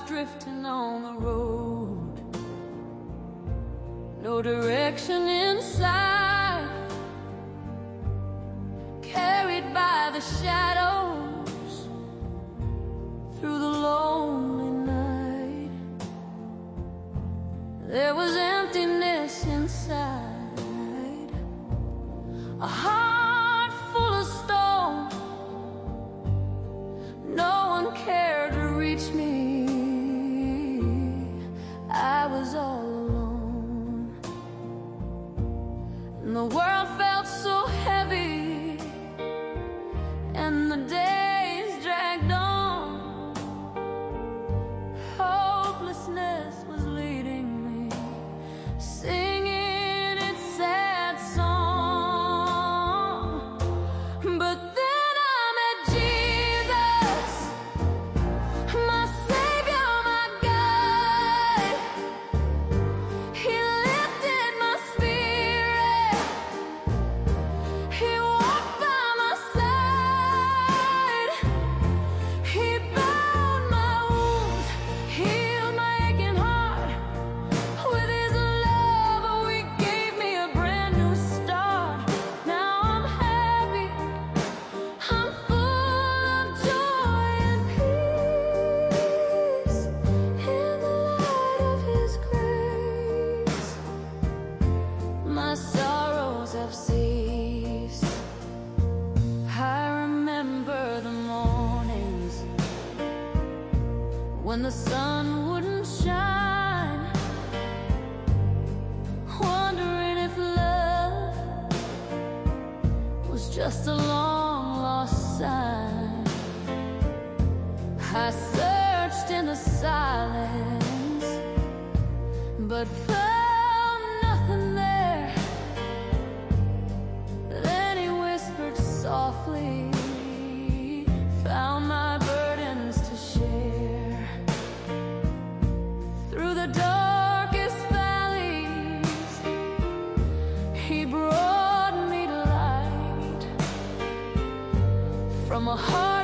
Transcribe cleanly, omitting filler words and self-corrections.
drifting on the road, no direction in sight, carried by the shadows through the lonely night. There was emptiness inside, a heart full of stone. No one cared to reach me. I was all alone, and the world felt so heavy, and the days dragged on. Hopelessness was leading me, singing its sad song. But then I met Jesus, my Savior, my guide. He lifted my spirit, He walked by my side. He bound my wounds, healed my aching heart. With His love, He gave me a brand new start. Now I'm happy, I'm full of joy and peace. In the light of His grace, my sorrows have ceased. I remember the mornings when the sun wouldn't shine, wondering if love was just a long lost sign. I searched in the silence, but found nothing there. Then He whispered softly, found my burdens to share. Through the darkest valleys, He brought me to light. From a heart